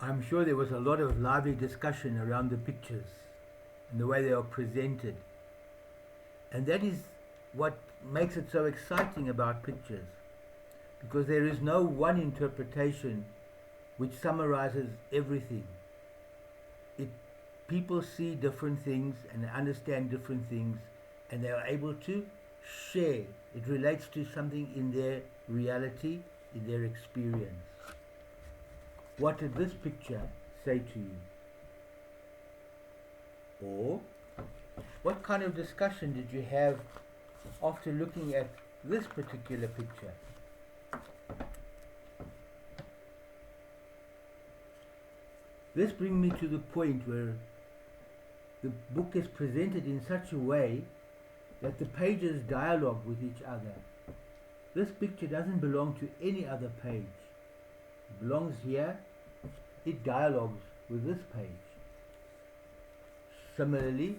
I'm sure there was a lot of lively discussion around the pictures and the way they are presented. And that is what makes it so exciting about pictures, because there is no one interpretation which summarizes everything. People see different things and understand different things, and they are able to share. It relates to something in their reality, in their experience. What did this picture say to you? Or what kind of discussion did you have after looking at this particular picture? This brings me to the point where the book is presented in such a way that the pages dialogue with each other. This picture doesn't belong to any other page. It belongs here. It dialogues with this page. Similarly,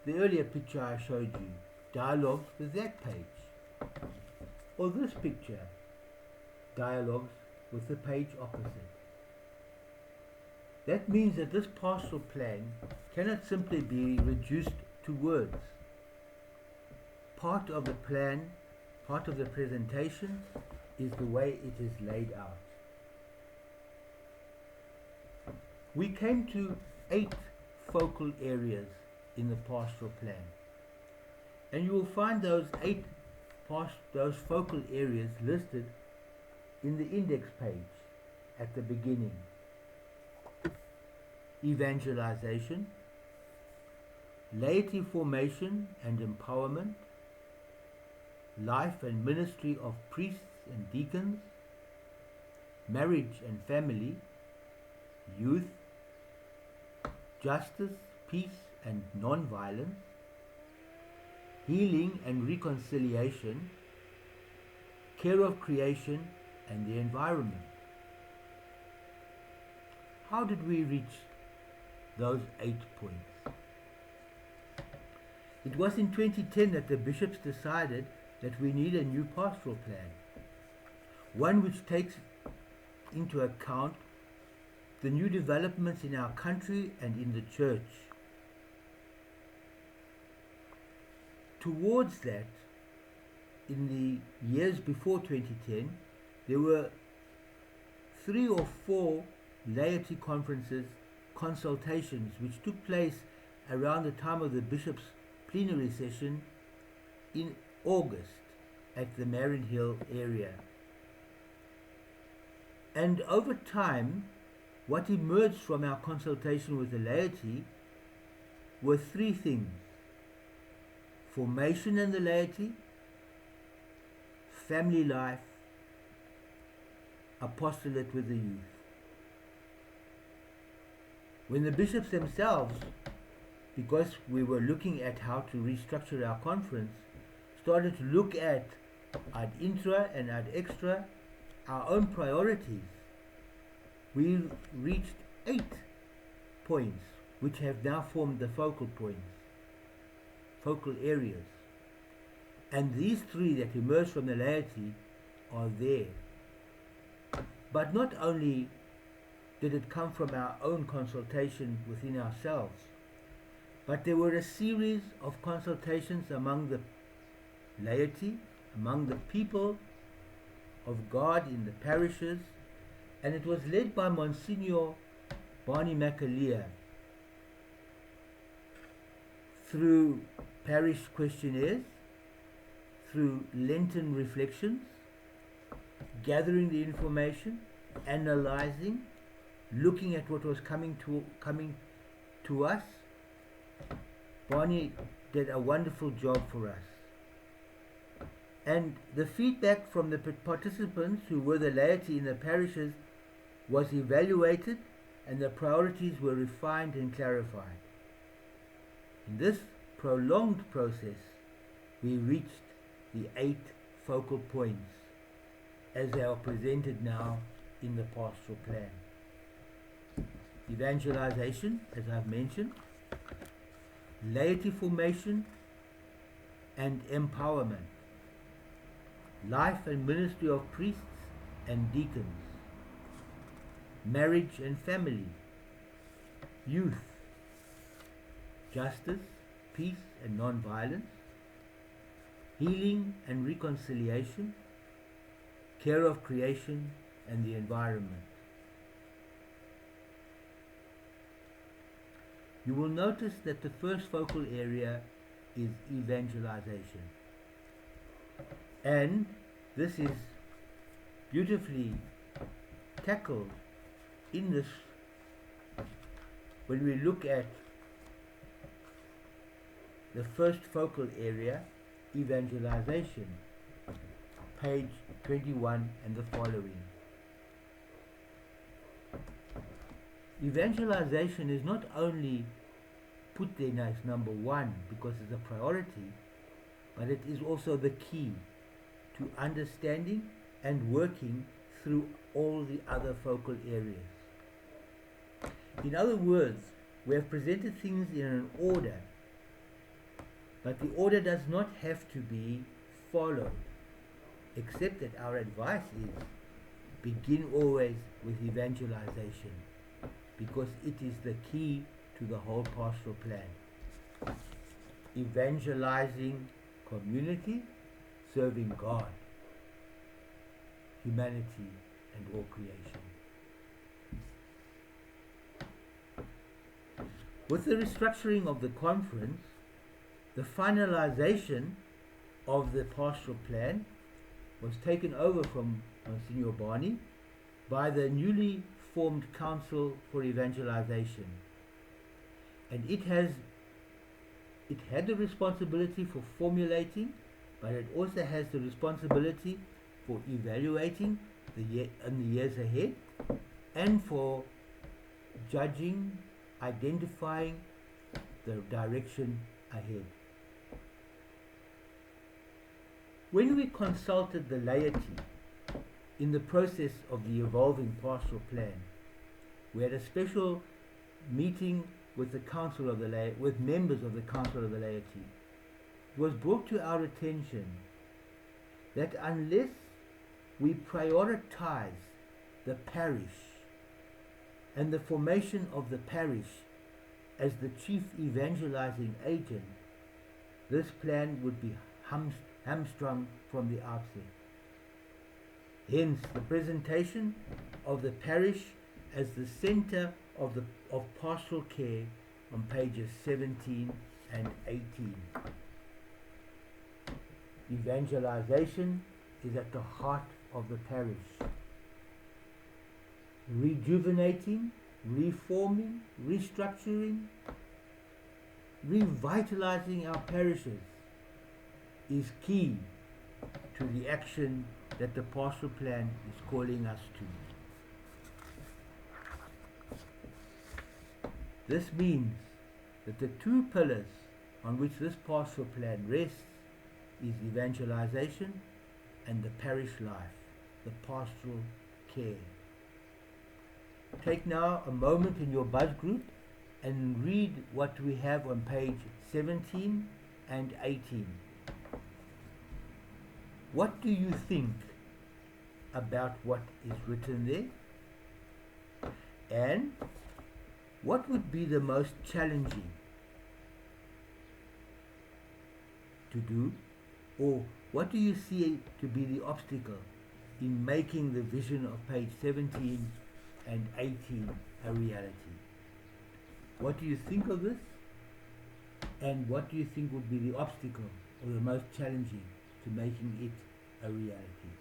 the earlier picture I showed you dialogues with that page. Or this picture dialogues with the page opposite. That means that this pastoral plan cannot simply be reduced to words. Part of the plan, part of the presentation, is the way it is laid out. We came to 8 focal areas in the pastoral plan. And you will find those focal areas listed in the index page at the beginning. Evangelization, laity formation and empowerment, life and ministry of priests and deacons, marriage and family, youth, justice, peace and non-violence, healing and reconciliation, care of creation and the environment. How did we reach those 8 points? It was in 2010 that the bishops decided that we need a new pastoral plan, one which takes into account the new developments in our country and in the church. Towards that, in the years before 2010, there were 3 or 4 laity conferences, consultations, which took place around the time of the bishop's plenary session in August at the Marion Hill area. And over time, what emerged from our consultation with the laity were 3 things: formation in the laity, family life, apostolate with the youth. When the bishops themselves, because we were looking at how to restructure our conference, started to look at ad intra and ad extra, our own priorities, we reached 8 points, which have now formed the focal points, focal areas. And these 3 that emerged from the laity are there. But not only did it come from our own consultation within ourselves, but there were a series of consultations among the laity, among the people of God in the parishes, and it was led by Monsignor Barney McAleer through parish questionnaires, through Lenten reflections, gathering the information, analyzing, looking at what was coming to us. Barney did a wonderful job for us. And the feedback from the participants, who were the laity in the parishes, was evaluated, and the priorities were refined and clarified. In this prolonged process, we reached the 8 focal points as they are presented now in the pastoral plan. Evangelization, as I've mentioned, laity formation and empowerment, life and ministry of priests and deacons, marriage and family, youth, justice, peace and non-violence, healing and reconciliation, care of creation and the environment. You will notice that the first focal area is evangelization. And this is beautifully tackled in this when we look at the first focal area, evangelization, page 21 and the following. Evangelization is not only put there as number one because it's a priority, but it is also the key to understanding and working through all the other focal areas. In other words, we have presented things in an order, but the order does not have to be followed, except that our advice is begin always with evangelization, because it is the key to the whole pastoral plan. Evangelizing community, serving God, humanity, and all creation. With the restructuring of the conference, the finalization of the pastoral plan was taken over from Monsignor Barney by the newly formed Council for Evangelization. And it had the responsibility for formulating, but it also has the responsibility for evaluating in the years ahead, and for judging, identifying the direction ahead. When we consulted the laity in the process of the evolving pastoral plan, we had a special meeting with the Council of the with members of the Council of the Laity. It was brought to our attention that unless we prioritize the parish and the formation of the parish as the chief evangelizing agent, this plan would be hamstrung from the outset. Hence, the presentation of the parish as the center of pastoral care on pages 17 and 18. Evangelization is at the heart of the parish. Rejuvenating, reforming, restructuring, revitalizing our parishes is key to the action that the pastoral plan is calling us to. This means that the two pillars on which this pastoral plan rests is evangelization and the parish life, the pastoral care. Take now a moment in your buzz group and read what we have on page 17 and 18. What do you think about what is written there? And what would be the most challenging to do? Or what do you see to be the obstacle in making the vision of page 17 and 18 a reality? What do you think of this? And what do you think would be the obstacle or the most challenging to making it a reality?